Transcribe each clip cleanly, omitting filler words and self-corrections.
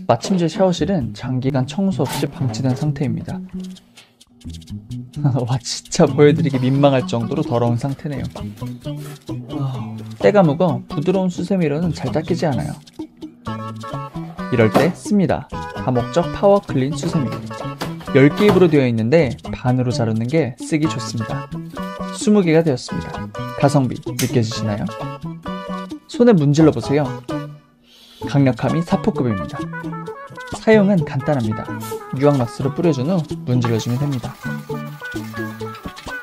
마침 제 샤워실은 장기간 청소 없이 방치된 상태입니다. 와, 진짜 보여드리기 민망할 정도로 더러운 상태네요. 때가 묵어 부드러운 수세미로는 잘 닦이지 않아요. 이럴 때 씁니다. 다목적 파워 클린 수세미. 10개 입으로 되어 있는데 반으로 자르는 게 쓰기 좋습니다. 20개가 되었습니다. 가성비 느껴지시나요? 손에 문질러 보세요. 강력함이 사포급입니다. 사용은 간단합니다. 유황락스를 뿌려준 후 문질러주면 됩니다.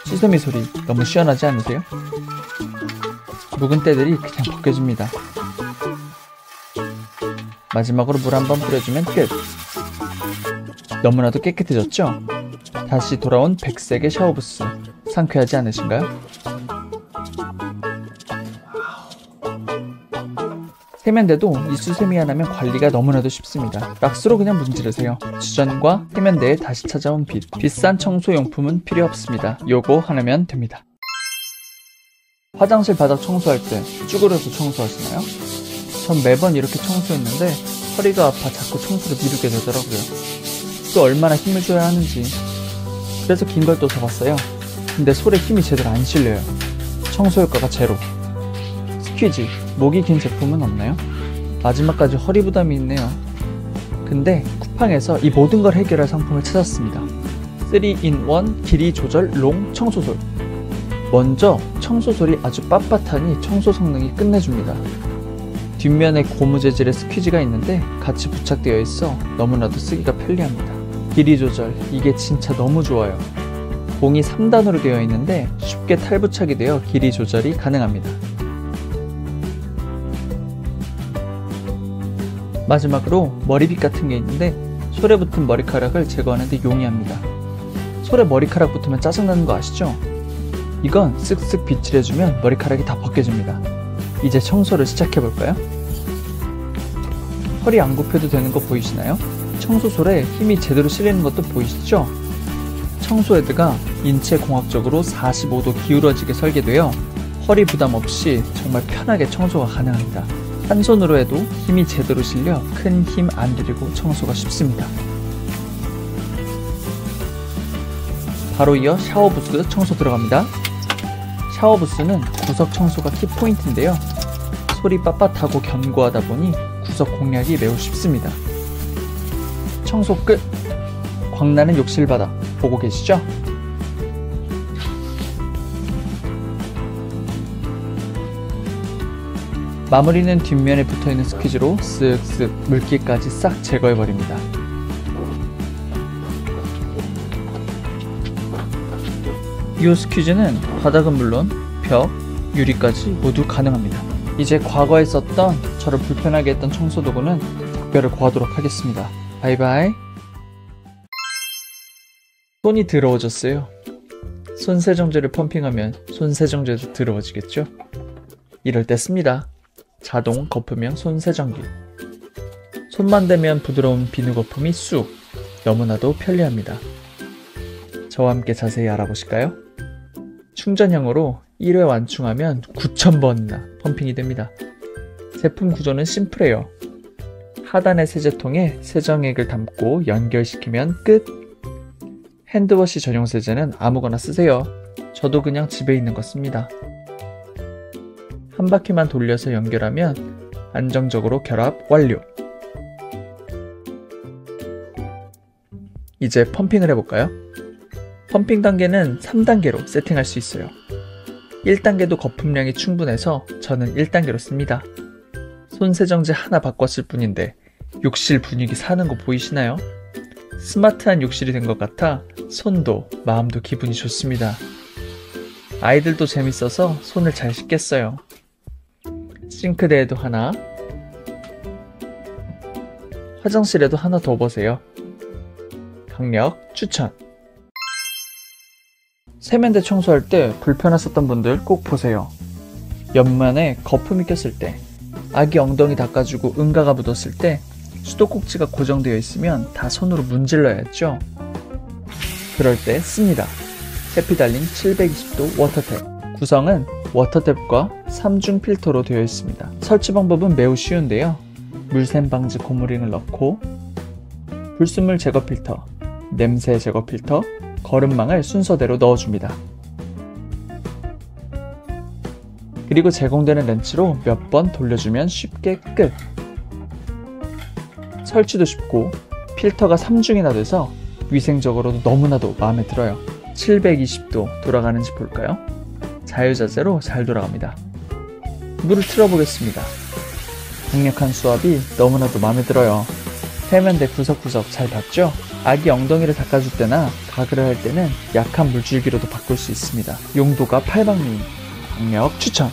수세미 소리 너무 시원하지 않으세요? 묵은 때들이 그냥 벗겨집니다. 마지막으로 물 한번 뿌려주면 끝! 너무나도 깨끗해졌죠? 다시 돌아온 백색의 샤워부스, 상쾌하지 않으신가요? 세면대도 이 수세미 하나면 관리가 너무나도 쉽습니다. 락스로 그냥 문지르세요. 주전과 세면대에 다시 찾아온 빛. 비싼 청소용품은 필요 없습니다. 요거 하나면 됩니다. 화장실 바닥 청소할 때 쭈그려서 청소하시나요? 전 매번 이렇게 청소했는데 허리가 아파 자꾸 청소를 미루게 되더라고요. 또 얼마나 힘을 줘야 하는지. 그래서 긴 걸 또 사봤어요. 근데 솔에 힘이 제대로 안 실려요. 청소 효과가 제로. 스퀴지, 목이 긴 제품은 없나요? 마지막까지 허리 부담이 있네요. 근데 쿠팡에서 이 모든 걸 해결할 상품을 찾았습니다. 3in1 길이 조절 롱 청소솔. 먼저 청소솔이 아주 빳빳하니 청소 성능이 끝내줍니다. 뒷면에 고무 재질의 스퀴지가 있는데 같이 부착되어 있어 너무나도 쓰기가 편리합니다. 길이 조절, 이게 진짜 너무 좋아요. 봉이 3단으로 되어 있는데 쉽게 탈부착이 되어 길이 조절이 가능합니다. 마지막으로 머리빗 같은 게 있는데 솔에 붙은 머리카락을 제거하는 데 용이합니다. 솔에 머리카락 붙으면 짜증나는 거 아시죠? 이건 쓱쓱 빗질해주면 머리카락이 다 벗겨집니다. 이제 청소를 시작해볼까요? 허리 안 굽혀도 되는 거 보이시나요? 청소솔에 힘이 제대로 실리는 것도 보이시죠? 청소헤드가 인체 공학적으로 45도 기울어지게 설계되어 허리 부담 없이 정말 편하게 청소가 가능합니다. 한 손으로 해도 힘이 제대로 실려 큰 힘 안 들이고 청소가 쉽습니다. 바로 이어 샤워부스 청소 들어갑니다. 샤워부스는 구석 청소가 키포인트인데요. 솔이 빳빳하고 견고하다 보니 구석 공략이 매우 쉽습니다. 청소 끝! 광나는 욕실 바닥 보고 계시죠? 마무리는 뒷면에 붙어있는 스퀴즈로 쓱쓱 물기까지 싹 제거해버립니다. 이 스퀴즈는 바닥은 물론 벽, 유리까지 모두 가능합니다. 이제 과거에 썼던 저를 불편하게 했던 청소도구는 작별을 고하도록 하겠습니다. 바이바이. 손이 더러워졌어요. 손세정제를 펌핑하면 손세정제도 더러워지겠죠? 이럴 때 씁니다. 자동 거품형 손세정기. 손만 대면 부드러운 비누 거품이 쑥. 너무나도 편리합니다. 저와 함께 자세히 알아보실까요? 충전형으로 1회 완충하면 9,000번이나 펌핑이 됩니다. 제품 구조는 심플해요. 하단의 세제통에 세정액을 담고 연결시키면 끝! 핸드워시 전용 세제는 아무거나 쓰세요. 저도 그냥 집에 있는 거 씁니다. 한 바퀴만 돌려서 연결하면 안정적으로 결합 완료! 이제 펌핑을 해볼까요? 펌핑 단계는 3단계로 세팅할 수 있어요. 1단계도 거품량이 충분해서 저는 1단계로 씁니다. 손세정제 하나 바꿨을 뿐인데 욕실 분위기 사는 거 보이시나요? 스마트한 욕실이 된 것 같아 손도 마음도 기분이 좋습니다. 아이들도 재밌어서 손을 잘 씻겠어요. 싱크대에도 하나, 화장실에도 하나 더 보세요. 강력 추천! 세면대 청소할 때 불편하셨던 분들 꼭 보세요. 옆면에 거품이 꼈을 때, 아기 엉덩이 닦아주고 응가가 묻었을 때 수도꼭지가 고정되어 있으면 다 손으로 문질러야 했죠. 그럴 때 씁니다. 세피 달린 720도 워터탭. 구성은 워터탭과 3중 필터로 되어 있습니다. 설치 방법은 매우 쉬운데요. 물샘 방지 고무링을 넣고 불순물 제거 필터, 냄새 제거 필터, 거름망을 순서대로 넣어줍니다. 그리고 제공되는 렌치로 몇 번 돌려주면 쉽게 끝! 설치도 쉽고 필터가 3중이나 돼서 위생적으로도 너무나도 마음에 들어요. 720도 돌아가는지 볼까요? 자유자재로 잘 돌아갑니다. 물을 틀어보겠습니다. 강력한 수압이 너무나도 마음에 들어요. 세면대 구석구석 잘 봤죠? 아기 엉덩이를 닦아줄 때나 가글을 할 때는 약한 물줄기로도 바꿀 수 있습니다. 용도가 팔방미인, 강력 추천!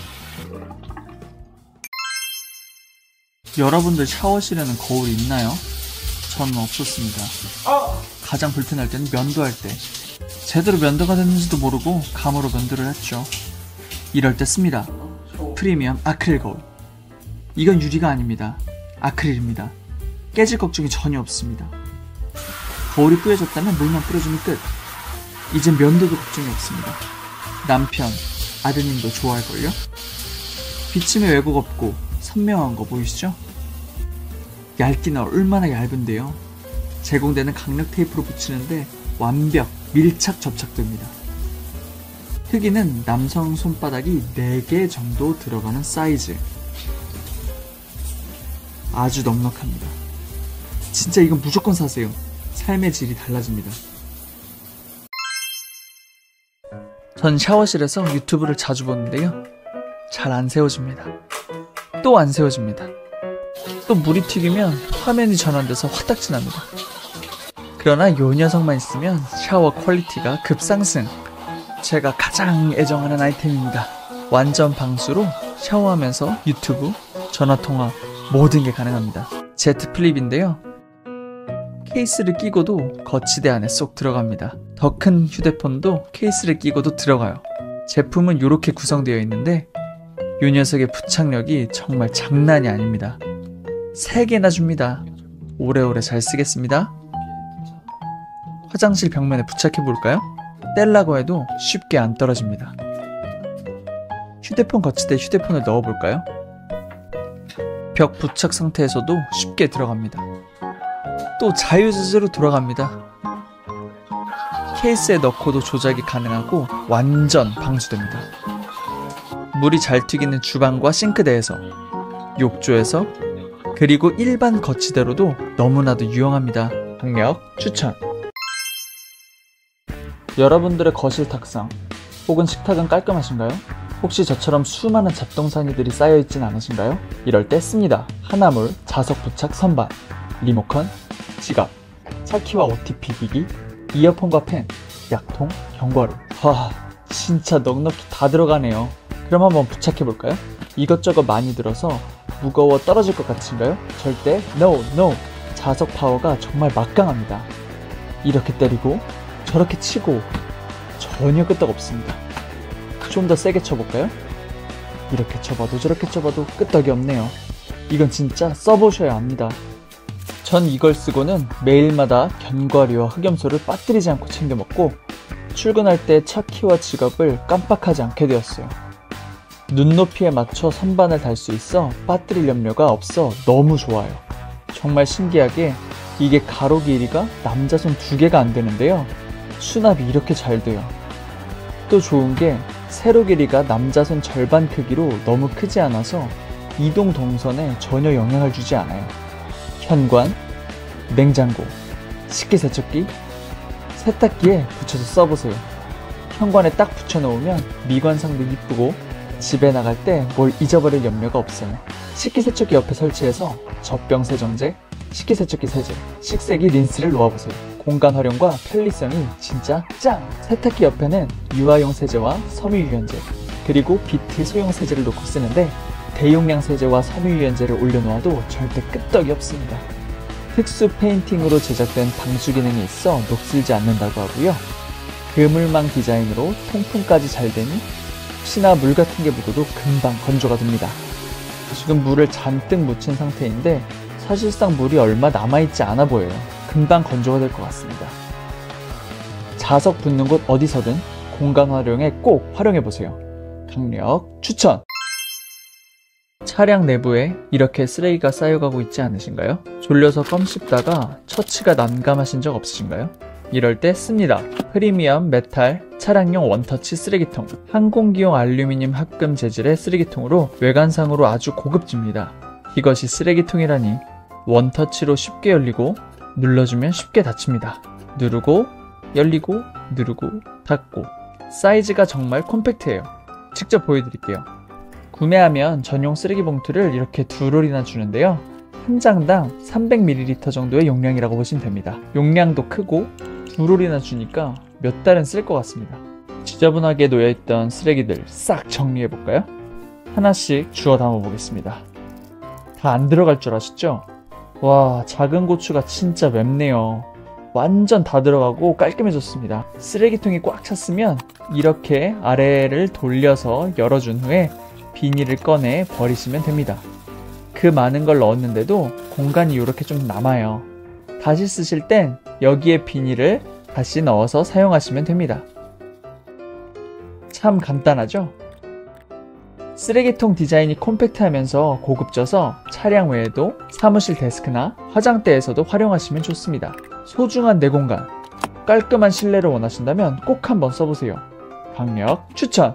여러분들 샤워실에는 거울이 있나요? 저는 없었습니다. 가장 불편할 때는 면도할 때 제대로 면도가 됐는지도 모르고 감으로 면도를 했죠. 이럴 때 씁니다. 프리미엄 아크릴 거울. 이건 유리가 아닙니다. 아크릴입니다. 깨질 걱정이 전혀 없습니다. 거울이 뿌얘졌다면 물만 뿌려주면 끝. 이젠 면도도 걱정이 없습니다. 남편, 아드님도 좋아할걸요? 비침에 왜곡 없고 선명한 거 보이시죠? 얇기는 얼마나 얇은데요. 제공되는 강력 테이프로 붙이는데 완벽, 밀착 접착됩니다. 크기는 남성 손바닥이 4개 정도 들어가는 사이즈. 아주 넉넉합니다. 진짜 이건 무조건 사세요. 삶의 질이 달라집니다. 전 샤워실에서 유튜브를 자주 보는데요. 잘 안 세워집니다. 또 안 세워집니다. 또 물이 튀기면 화면이 전환돼서 화딱지 납니다. 그러나 요 녀석만 있으면 샤워 퀄리티가 급상승. 제가 가장 애정하는 아이템입니다. 완전 방수로 샤워하면서 유튜브, 전화통화 모든 게 가능합니다. Z 플립인데요. 케이스를 끼고도 거치대 안에 쏙 들어갑니다. 더 큰 휴대폰도 케이스를 끼고도 들어가요. 제품은 이렇게 구성되어 있는데 이 녀석의 부착력이 정말 장난이 아닙니다. 3개나 줍니다. 오래오래 잘 쓰겠습니다. 화장실 벽면에 부착해 볼까요? 떼려고 해도 쉽게 안 떨어집니다. 휴대폰 거치대에 휴대폰을 넣어 볼까요? 벽 부착 상태에서도 쉽게 들어갑니다. 또 자유자재로 돌아갑니다. 케이스에 넣고도 조작이 가능하고 완전 방수됩니다. 물이 잘 튀기는 주방과 싱크대에서, 욕조에서, 그리고 일반 거치대로도 너무나도 유용합니다. 강력 추천! 여러분들의 거실 탁상 혹은 식탁은 깔끔하신가요? 혹시 저처럼 수많은 잡동사니들이 쌓여있진 않으신가요? 이럴 때 씁니다. 하나물, 자석 부착 선반, 리모컨, 지갑, 차키와 OTP 기기, 이어폰과 펜, 약통, 견과류. 와, 진짜 넉넉히 다 들어가네요. 그럼 한번 부착해볼까요? 이것저것 많이 들어서 무거워 떨어질 것 같으신가요? 절대 NO! 자석 파워가 정말 막강합니다. 이렇게 때리고 저렇게 치고 전혀 끄떡 없습니다. 좀 더 세게 쳐볼까요? 이렇게 쳐봐도 저렇게 쳐봐도 끄떡이 없네요. 이건 진짜 써보셔야 합니다. 전 이걸 쓰고는 매일마다 견과류와 흑염소를 빠뜨리지 않고 챙겨 먹고 출근할 때 차키와 지갑을 깜빡하지 않게 되었어요. 눈높이에 맞춰 선반을 달 수 있어 빠뜨릴 염려가 없어 너무 좋아요. 정말 신기하게 이게 가로 길이가 남자 손 2개가 안 되는데요. 수납이 이렇게 잘 돼요. 또 좋은 게 세로 길이가 남자 손 절반 크기로 너무 크지 않아서 이동 동선에 전혀 영향을 주지 않아요. 현관, 냉장고, 식기세척기, 세탁기에 붙여서 써보세요. 현관에 딱 붙여놓으면 미관상도 이쁘고 집에 나갈 때 뭘 잊어버릴 염려가 없어요. 식기세척기 옆에 설치해서 젖병 세정제, 식기세척기 세제, 식세기 린스를 놓아보세요. 공간 활용과 편리성이 진짜 짱! 세탁기 옆에는 유아용 세제와 섬유유연제, 그리고 비트 소형 세제를 놓고 쓰는데 대용량 세제와 섬유유연제를 올려놓아도 절대 끄떡이 없습니다. 특수 페인팅으로 제작된 방수 기능이 있어 녹슬지 않는다고 하고요. 그물망 디자인으로 통풍까지 잘 되니 혹시나 물 같은 게 묻어도 금방 건조가 됩니다. 지금 물을 잔뜩 묻힌 상태인데 사실상 물이 얼마 남아있지 않아 보여요. 금방 건조가 될 것 같습니다. 자석 붙는 곳 어디서든 공간 활용에 꼭 활용해보세요. 강력 추천! 차량 내부에 이렇게 쓰레기가 쌓여가고 있지 않으신가요? 졸려서 껌 씹다가 처치가 난감하신 적 없으신가요? 이럴 때 씁니다. 프리미엄 메탈 차량용 원터치 쓰레기통. 항공기용 알루미늄 합금 재질의 쓰레기통으로 외관상으로 아주 고급집니다. 이것이 쓰레기통이라니. 원터치로 쉽게 열리고 눌러주면 쉽게 닫힙니다. 누르고 열리고 누르고 닫고. 사이즈가 정말 콤팩트해요. 직접 보여드릴게요. 구매하면 전용 쓰레기 봉투를 이렇게 2롤이나 주는데요. 한 장당 300ml 정도의 용량이라고 보시면 됩니다. 용량도 크고 2롤이나 주니까 몇 달은 쓸 것 같습니다. 지저분하게 놓여있던 쓰레기들 싹 정리해볼까요? 하나씩 주워 담아보겠습니다. 다 안 들어갈 줄 아시죠? 와, 작은 고추가 진짜 맵네요. 완전 다 들어가고 깔끔해졌습니다. 쓰레기통이 꽉 찼으면 이렇게 아래를 돌려서 열어준 후에 비닐을 꺼내 버리시면 됩니다. 그 많은 걸 넣었는데도 공간이 이렇게 좀 남아요. 다시 쓰실 땐 여기에 비닐을 다시 넣어서 사용하시면 됩니다. 참 간단하죠? 쓰레기통 디자인이 콤팩트하면서 고급져서 차량 외에도 사무실 데스크나 화장대에서도 활용하시면 좋습니다. 소중한 내 공간, 깔끔한 실내를 원하신다면 꼭 한번 써보세요. 강력 추천!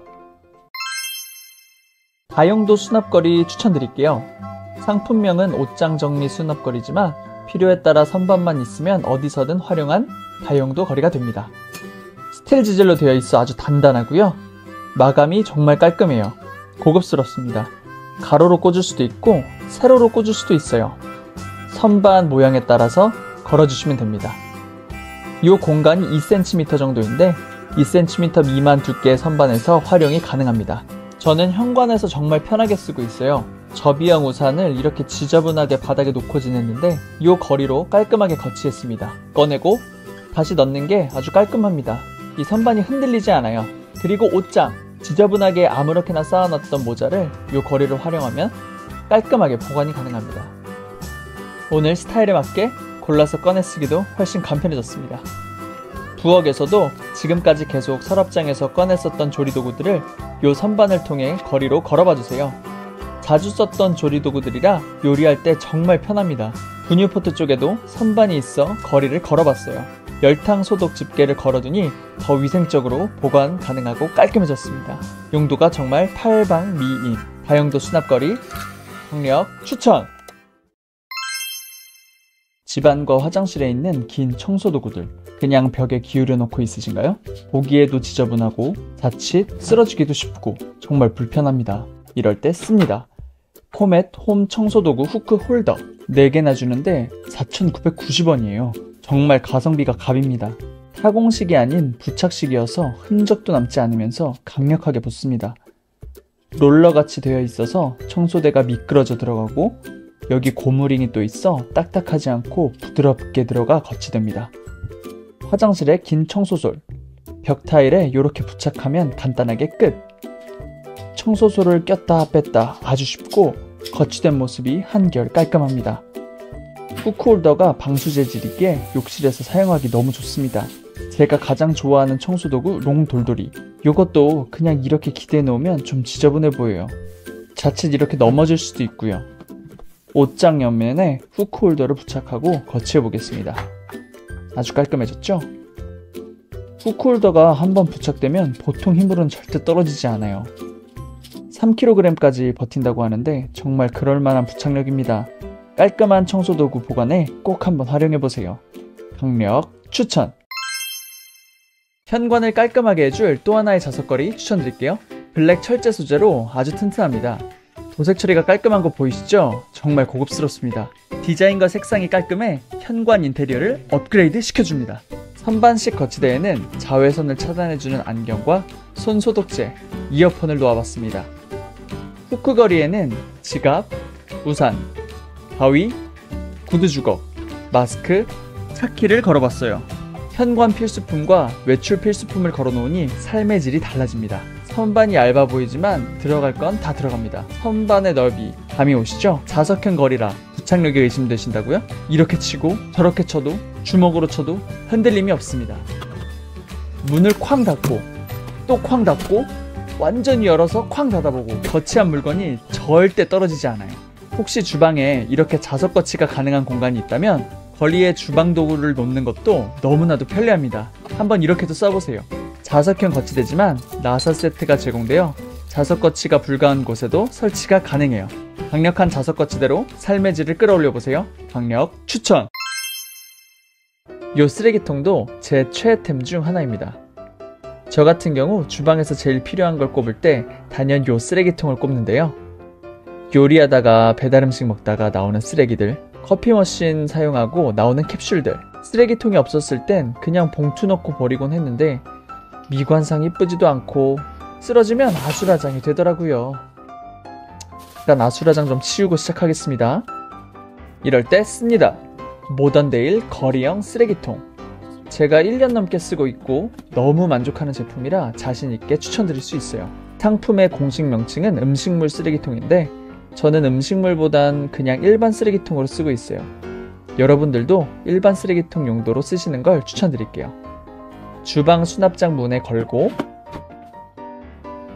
다용도 수납거리 추천드릴게요. 상품명은 옷장 정리 수납거리지만 필요에 따라 선반만 있으면 어디서든 활용한 다용도 거리가 됩니다. 스틸 지질로 되어 있어 아주 단단하고요. 마감이 정말 깔끔해요. 고급스럽습니다. 가로로 꽂을 수도 있고 세로로 꽂을 수도 있어요. 선반 모양에 따라서 걸어주시면 됩니다. 이 공간이 2cm 정도인데 2cm 미만 두께의 선반에서 활용이 가능합니다. 저는 현관에서 정말 편하게 쓰고 있어요. 접이형 우산을 이렇게 지저분하게 바닥에 놓고 지냈는데 이 거리로 깔끔하게 거치했습니다. 꺼내고 다시 넣는 게 아주 깔끔합니다. 이 선반이 흔들리지 않아요. 그리고 옷장, 지저분하게 아무렇게나 쌓아놨던 모자를 이 거리를 활용하면 깔끔하게 보관이 가능합니다. 오늘 스타일에 맞게 골라서 꺼내 쓰기도 훨씬 간편해졌습니다. 부엌에서도 지금까지 계속 서랍장에서 꺼내 썼던 조리도구들을 이 선반을 통해 거리로 걸어봐 주세요. 자주 썼던 조리도구들이라 요리할 때 정말 편합니다. 분유포트 쪽에도 선반이 있어 거리를 걸어봤어요. 열탕 소독 집게를 걸어두니 더 위생적으로 보관 가능하고 깔끔해졌습니다. 용도가 정말 팔방미인. 다용도 수납거리 강력 추천! 집안과 화장실에 있는 긴 청소도구들 그냥 벽에 기울여 놓고 있으신가요? 보기에도 지저분하고 자칫 쓰러지기도 쉽고 정말 불편합니다. 이럴 때 씁니다. 포맷 홈 청소도구 후크 홀더 4개나 주는데 4,990원이에요. 정말 가성비가 갑입니다. 타공식이 아닌 부착식이어서 흔적도 남지 않으면서 강력하게 붙습니다. 롤러같이 되어 있어서 청소대가 미끄러져 들어가고 여기 고무링이 또 있어 딱딱하지 않고 부드럽게 들어가 거치됩니다. 화장실에 긴 청소솔, 벽 타일에 이렇게 부착하면 간단하게 끝! 청소솔을 꼈다 뺐다 아주 쉽고 거치된 모습이 한결 깔끔합니다. 후크홀더가 방수 재질이기에 욕실에서 사용하기 너무 좋습니다. 제가 가장 좋아하는 청소도구 롱돌돌이. 이것도 그냥 이렇게 기대해 놓으면 좀 지저분해 보여요. 자칫 이렇게 넘어질 수도 있고요. 옷장 옆면에 후크홀더를 부착하고 거치해 보겠습니다. 아주 깔끔해졌죠? 후크홀더가 한번 부착되면 보통 힘으로는 절대 떨어지지 않아요. 3kg까지 버틴다고 하는데 정말 그럴만한 부착력입니다. 깔끔한 청소도구 보관에 꼭 한번 활용해보세요. 강력 추천! 현관을 깔끔하게 해줄 또 하나의 자석거리 추천드릴게요. 블랙 철제 소재로 아주 튼튼합니다. 도색 처리가 깔끔한 거 보이시죠? 정말 고급스럽습니다. 디자인과 색상이 깔끔해 현관 인테리어를 업그레이드 시켜줍니다. 선반식 거치대에는 자외선을 차단해주는 안경과 손 소독제, 이어폰을 놓아봤습니다. 후크거리에는 지갑, 우산, 바위, 구두 주걱, 마스크, 차키를 걸어봤어요. 현관 필수품과 외출 필수품을 걸어놓으니 삶의 질이 달라집니다. 선반이 얇아 보이지만 들어갈 건 다 들어갑니다. 선반의 넓이 감이 오시죠? 자석형 거리라 부착력이 의심되신다고요? 이렇게 치고 저렇게 쳐도 주먹으로 쳐도 흔들림이 없습니다. 문을 쾅 닫고 또 쾅 닫고 완전히 열어서 쾅 닫아보고 거치한 물건이 절대 떨어지지 않아요. 혹시 주방에 이렇게 자석 거치가 가능한 공간이 있다면 거리에 주방 도구를 놓는 것도 너무나도 편리합니다. 한번 이렇게도 써보세요. 자석형 거치대지만 나사 세트가 제공되어 자석 거치가 불가한 곳에도 설치가 가능해요. 강력한 자석 거치대로 삶의 질을 끌어올려보세요. 강력 추천! 요 쓰레기통도 제 최애템 중 하나입니다. 저 같은 경우 주방에서 제일 필요한 걸 꼽을 때 단연 요 쓰레기통을 꼽는데요. 요리하다가 배달음식 먹다가 나오는 쓰레기들, 커피 머신 사용하고 나오는 캡슐들, 쓰레기통이 없었을 땐 그냥 봉투 넣고 버리곤 했는데 미관상 이쁘지도 않고 쓰러지면 아수라장이 되더라고요. 일단 아수라장 좀 치우고 시작하겠습니다. 이럴 때 씁니다. 모던데일 거리형 쓰레기통. 제가 1년 넘게 쓰고 있고 너무 만족하는 제품이라 자신있게 추천드릴 수 있어요. 상품의 공식 명칭은 음식물 쓰레기통인데 저는 음식물보단 그냥 일반 쓰레기통으로 쓰고 있어요. 여러분들도 일반 쓰레기통 용도로 쓰시는 걸 추천드릴게요. 주방 수납장 문에 걸고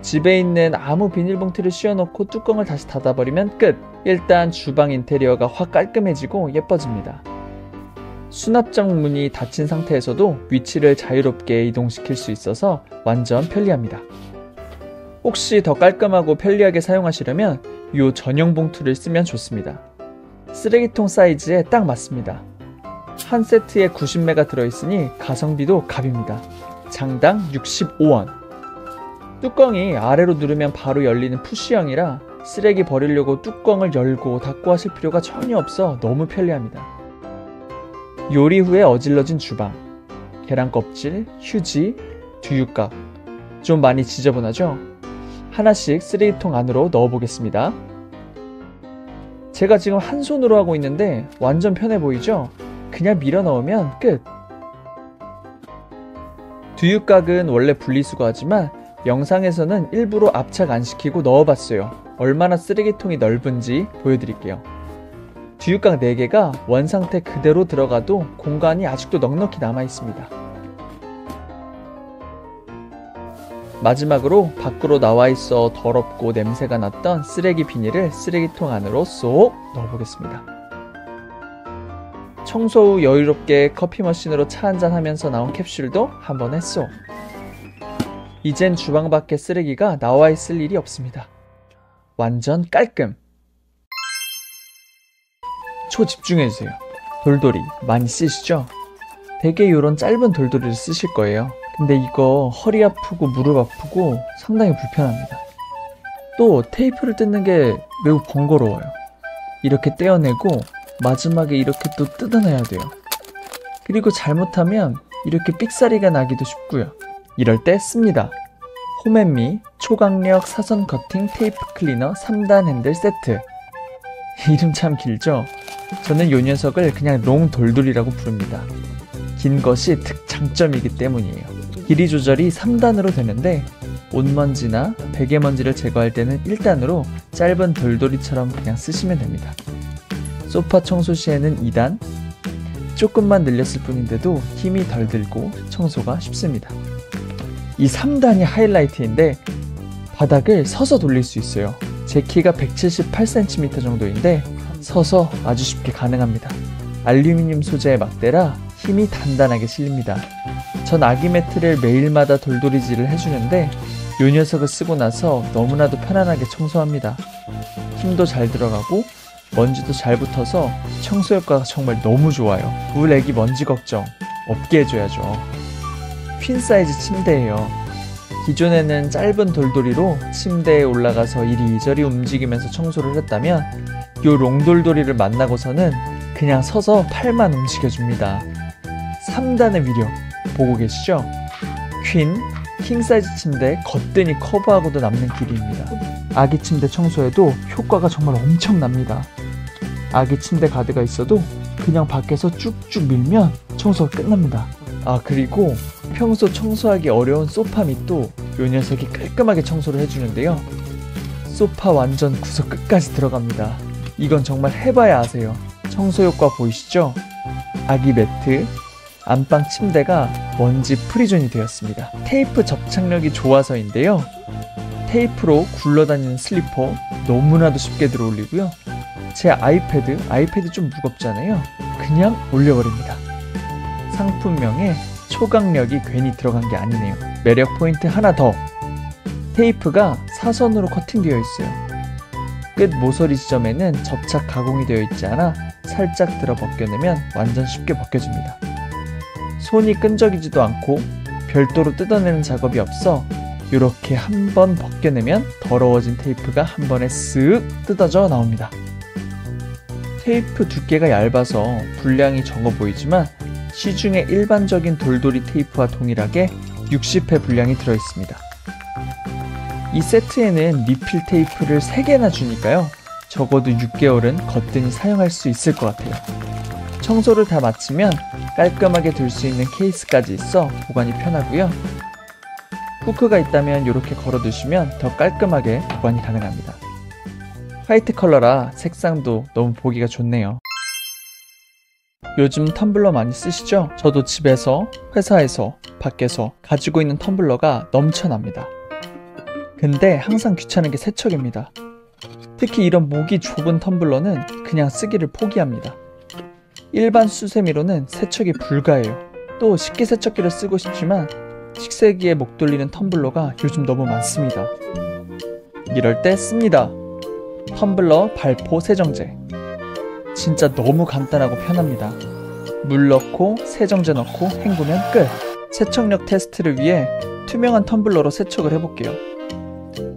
집에 있는 아무 비닐봉투를 씌워놓고 뚜껑을 다시 닫아버리면 끝! 일단 주방 인테리어가 확 깔끔해지고 예뻐집니다. 수납장 문이 닫힌 상태에서도 위치를 자유롭게 이동시킬 수 있어서 완전 편리합니다. 혹시 더 깔끔하고 편리하게 사용하시려면 이 전용 봉투를 쓰면 좋습니다. 쓰레기통 사이즈에 딱 맞습니다. 한 세트에 90매가 들어있으니 가성비도 갑입니다. 장당 65원. 뚜껑이 아래로 누르면 바로 열리는 푸시형이라 쓰레기 버리려고 뚜껑을 열고 닫고 하실 필요가 전혀 없어 너무 편리합니다. 요리 후에 어질러진 주방, 계란 껍질, 휴지, 두유값 좀 많이 지저분하죠? 하나씩 쓰레기통 안으로 넣어보겠습니다. 제가 지금 한 손으로 하고 있는데 완전 편해 보이죠? 그냥 밀어 넣으면 끝! 두유각은 원래 분리수거하지만 영상에서는 일부러 압착 안 시키고 넣어봤어요. 얼마나 쓰레기통이 넓은지 보여드릴게요. 두유각 4개가 원상태 그대로 들어가도 공간이 아직도 넉넉히 남아있습니다. 마지막으로 밖으로 나와있어 더럽고 냄새가 났던 쓰레기 비닐을 쓰레기통 안으로 쏙 넣어보겠습니다. 청소 후 여유롭게 커피 머신으로 차 한잔 하면서 나온 캡슐도 한 번에 쏙. 이젠 주방 밖에 쓰레기가 나와 있을 일이 없습니다. 완전 깔끔! 초집중해주세요. 돌돌이 많이 쓰시죠? 되게 이런 짧은 돌돌이를 쓰실 거예요. 근데 이거 허리 아프고 무릎 아프고 상당히 불편합니다. 또 테이프를 뜯는 게 매우 번거로워요. 이렇게 떼어내고 마지막에 이렇게 또 뜯어내야 돼요. 그리고 잘못하면 이렇게 삑사리가 나기도 쉽고요. 이럴 때 씁니다. 홈앤미 초강력 사선 커팅 테이프 클리너 3단 핸들 세트. 이름 참 길죠? 저는 이 녀석을 그냥 롱 돌돌이라고 부릅니다. 긴 것이 특장점이기 때문이에요. 길이 조절이 3단으로 되는데 옷먼지나 베개먼지를 제거할 때는 1단으로 짧은 돌돌이처럼 그냥 쓰시면 됩니다. 소파 청소 시에는 2단, 조금만 늘렸을 뿐인데도 힘이 덜 들고 청소가 쉽습니다. 이 3단이 하이라이트인데 바닥을 서서 돌릴 수 있어요. 제 키가 178cm 정도인데 서서 아주 쉽게 가능합니다. 알루미늄 소재의 막대라 힘이 단단하게 실립니다. 전 아기 매트를 매일마다 돌돌이질을 해주는데 이 녀석을 쓰고 나서 너무나도 편안하게 청소합니다. 힘도 잘 들어가고 먼지도 잘 붙어서 청소 효과가 정말 너무 좋아요. 우리 애기 먼지 걱정 없게 해줘야죠. 퀸 사이즈 침대예요. 기존에는 짧은 돌돌이로 침대에 올라가서 이리저리 움직이면서 청소를 했다면 이 롱돌돌이를 만나고서는 그냥 서서 팔만 움직여줍니다. 3단의 위력 보고 계시죠? 퀸, 킹사이즈 침대 거뜬히 커버하고도 남는 길이입니다. 아기 침대 청소에도 효과가 정말 엄청납니다. 아기 침대 가드가 있어도 그냥 밖에서 쭉쭉 밀면 청소가 끝납니다. 아, 그리고 평소 청소하기 어려운 소파 밑도 이 녀석이 깔끔하게 청소를 해주는데요. 소파 완전 구석 끝까지 들어갑니다. 이건 정말 해봐야 아세요. 청소 효과 보이시죠? 아기 매트, 안방 침대가 먼지 프리존이 되었습니다. 테이프 접착력이 좋아서인데요. 테이프로 굴러다니는 슬리퍼 너무나도 쉽게 들어올리고요. 제 아이패드 좀 무겁잖아요. 그냥 올려버립니다. 상품명에 초강력이 괜히 들어간 게 아니네요. 매력 포인트 하나 더. 테이프가 사선으로 커팅되어 있어요. 끝 모서리 지점에는 접착 가공이 되어 있지 않아 살짝 들어 벗겨내면 완전 쉽게 벗겨집니다. 손이 끈적이지도 않고 별도로 뜯어내는 작업이 없어 이렇게 한 번 벗겨내면 더러워진 테이프가 한 번에 쓱 뜯어져 나옵니다. 테이프 두께가 얇아서 분량이 적어 보이지만 시중의 일반적인 돌돌이 테이프와 동일하게 60회 분량이 들어있습니다. 이 세트에는 리필 테이프를 3개나 주니까요. 적어도 6개월은 거뜬히 사용할 수 있을 것 같아요. 청소를 다 마치면 깔끔하게 둘 수 있는 케이스까지 있어 보관이 편하고요. 후크가 있다면 이렇게 걸어두시면 더 깔끔하게 보관이 가능합니다. 화이트 컬러라 색상도 너무 보기가 좋네요. 요즘 텀블러 많이 쓰시죠? 저도 집에서, 회사에서, 밖에서 가지고 있는 텀블러가 넘쳐납니다. 근데 항상 귀찮은 게 세척입니다. 특히 이런 목이 좁은 텀블러는 그냥 쓰기를 포기합니다. 일반 수세미로는 세척이 불가해요. 또 식기세척기를 쓰고 싶지만 식세기에 목 돌리는 텀블러가 요즘 너무 많습니다. 이럴 때 씁니다. 텀블러 발포 세정제. 진짜 너무 간단하고 편합니다. 물 넣고 세정제 넣고 헹구면 끝. 세척력 테스트를 위해 투명한 텀블러로 세척을 해볼게요.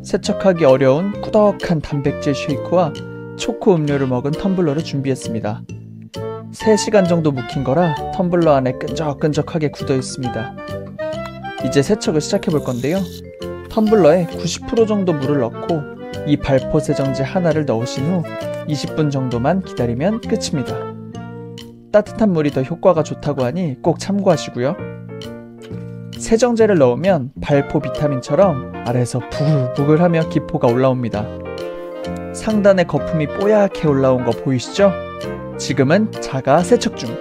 세척하기 어려운 꾸덕한 단백질 쉐이크와 초코 음료를 먹은 텀블러를 준비했습니다. 3시간 정도 묵힌 거라 텀블러 안에 끈적끈적하게 굳어 있습니다. 이제 세척을 시작해 볼 건데요. 텀블러에 90% 정도 물을 넣고 이 발포 세정제 하나를 넣으신 후 20분 정도만 기다리면 끝입니다. 따뜻한 물이 더 효과가 좋다고 하니 꼭 참고하시고요. 세정제를 넣으면 발포 비타민처럼 아래에서 부글부글하며 기포가 올라옵니다. 상단에 거품이 뽀얗게 올라온 거 보이시죠? 지금은 자가 세척 중.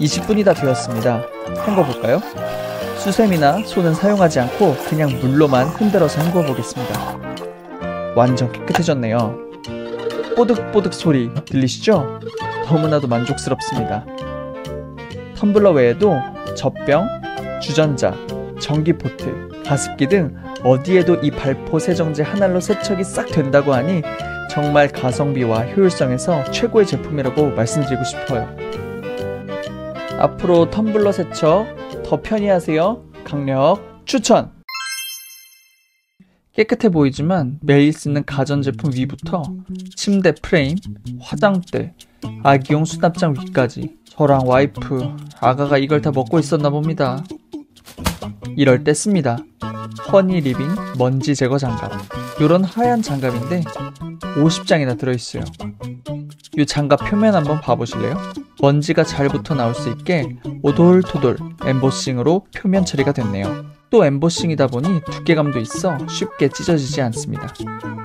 20분이 다 되었습니다. 헹궈볼까요? 수세미나 손은 사용하지 않고 그냥 물로만 흔들어서 헹궈보겠습니다. 완전 깨끗해졌네요. 뽀득뽀득 소리 들리시죠? 너무나도 만족스럽습니다. 텀블러 외에도 젖병, 주전자, 전기포트, 가습기 등 어디에도 이 발포 세정제 하나로 세척이 싹 된다고 하니 정말 가성비와 효율성에서 최고의 제품이라고 말씀드리고 싶어요. 앞으로 텀블러 세척 더 편히 하세요. 강력 추천! 깨끗해 보이지만 매일 쓰는 가전제품 위부터 침대 프레임, 화장대, 아기용 수납장 위까지 저랑 와이프, 아가가 이걸 다 먹고 있었나 봅니다. 이럴 때 씁니다. 허니 리빙 먼지 제거 장갑. 요런 하얀 장갑인데 50장이나 들어있어요. 이 장갑 표면 한번 봐보실래요? 먼지가 잘 붙어 나올 수 있게 오돌토돌 엠보싱으로 표면 처리가 됐네요. 또 엠보싱이다 보니 두께감도 있어 쉽게 찢어지지 않습니다.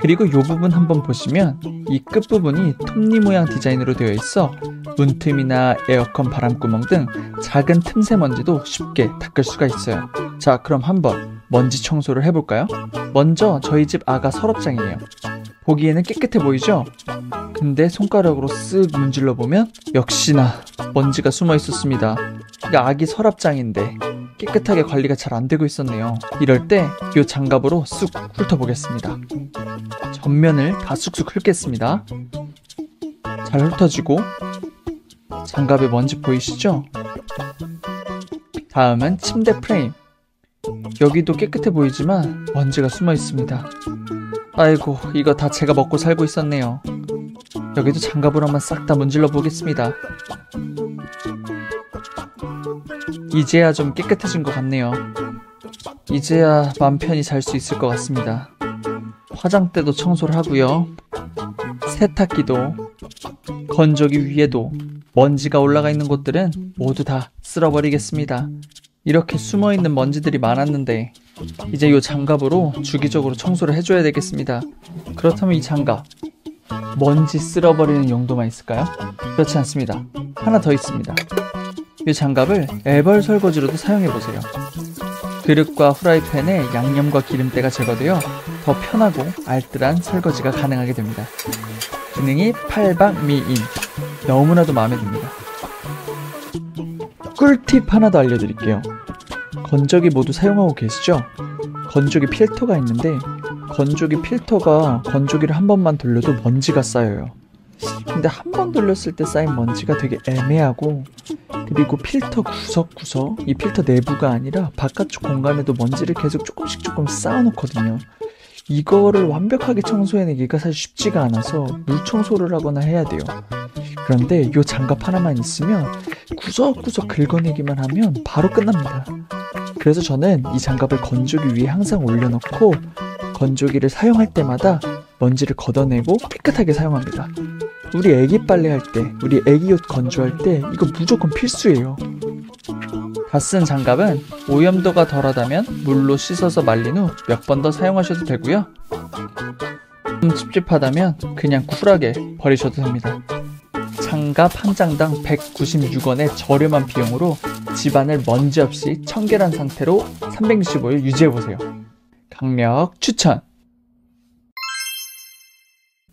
그리고 이 부분 한번 보시면 이 끝부분이 톱니 모양 디자인으로 되어 있어 문틈이나 에어컨 바람구멍 등 작은 틈새 먼지도 쉽게 닦을 수가 있어요. 자, 그럼 한번 먼지 청소를 해볼까요? 먼저 저희 집 아가 서랍장이에요. 보기에는 깨끗해 보이죠? 근데 손가락으로 쓱 문질러 보면 역시나 먼지가 숨어 있었습니다. 이게 아기 서랍장인데 깨끗하게 관리가 잘 안 되고 있었네요. 이럴 때 이 장갑으로 쑥 훑어보겠습니다. 전면을 다 쑥쑥 훑겠습니다. 잘 훑어지고 장갑에 먼지 보이시죠? 다음은 침대 프레임. 여기도 깨끗해 보이지만 먼지가 숨어 있습니다. 아이고, 이거 다 제가 먹고 살고 있었네요. 여기도 장갑으로 한번 싹 다 문질러 보겠습니다. 이제야 좀 깨끗해진 것 같네요. 이제야 맘 편히 잘 수 있을 것 같습니다. 화장대도 청소를 하고요. 세탁기도, 건조기 위에도 먼지가 올라가 있는 곳들은 모두 다 쓸어버리겠습니다. 이렇게 숨어있는 먼지들이 많았는데 이제 이 장갑으로 주기적으로 청소를 해줘야 되겠습니다. 그렇다면 이 장갑 먼지 쓸어버리는 용도만 있을까요? 그렇지 않습니다. 하나 더 있습니다. 이 장갑을 애벌 설거지로도 사용해보세요. 그릇과 후라이팬에 양념과 기름때가 제거되어 더 편하고 알뜰한 설거지가 가능하게 됩니다. 기능이 팔방미인, 너무나도 마음에 듭니다. 꿀팁 하나 더 알려드릴게요. 건조기 모두 사용하고 계시죠? 건조기 필터가 있는데 건조기 필터가 건조기를 한 번만 돌려도 먼지가 쌓여요. 근데 한 번 돌렸을 때 쌓인 먼지가 되게 애매하고, 그리고 필터 구석구석, 이 필터 내부가 아니라 바깥쪽 공간에도 먼지를 계속 조금씩 쌓아놓거든요. 이거를 완벽하게 청소해내기가 사실 쉽지가 않아서 물 청소를 하거나 해야 돼요. 그런데 이 장갑 하나만 있으면 구석구석 긁어내기만 하면 바로 끝납니다. 그래서 저는 이 장갑을 건조기 위에 항상 올려놓고 건조기를 사용할 때마다 먼지를 걷어내고 깨끗하게 사용합니다. 우리 애기 빨래 할 때, 우리 애기 옷 건조할 때 이거 무조건 필수예요. 다 쓴 장갑은 오염도가 덜하다면 물로 씻어서 말린 후 몇 번 더 사용하셔도 되고요. 좀 찝찝하다면 그냥 쿨하게 버리셔도 됩니다. 장갑 한 장당 196원의 저렴한 비용으로 집안을 먼지 없이 청결한 상태로 365일 유지해보세요. 강력 추천!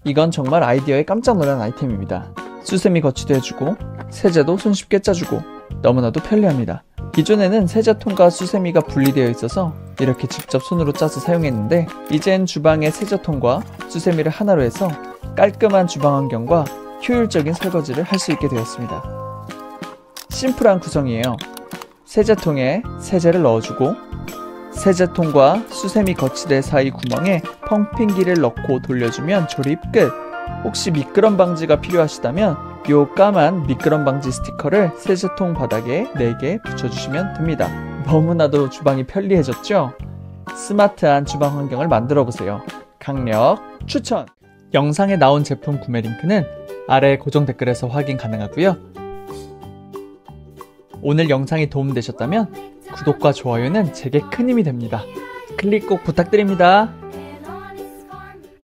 이건 정말 아이디어에 깜짝 놀란 아이템입니다. 수세미 거치도 해주고 세제도 손쉽게 짜주고 너무나도 편리합니다. 기존에는 세제통과 수세미가 분리되어 있어서 이렇게 직접 손으로 짜서 사용했는데, 이젠 주방에 세제통과 수세미를 하나로 해서 깔끔한 주방 환경과 효율적인 설거지를 할 수 있게 되었습니다. 심플한 구성이에요. 세제통에 세제를 넣어주고 세제통과 수세미 거치대 사이 구멍에 펌핑기를 넣고 돌려주면 조립 끝! 혹시 미끄럼 방지가 필요하시다면 요 까만 미끄럼 방지 스티커를 세제통 바닥에 4개 붙여주시면 됩니다. 너무나도 주방이 편리해졌죠? 스마트한 주방 환경을 만들어보세요. 강력 추천! 영상에 나온 제품 구매 링크는 아래 고정 댓글에서 확인 가능하고요. 오늘 영상이 도움되셨다면 구독과 좋아요는 제게 큰 힘이 됩니다. 클릭 꼭 부탁드립니다.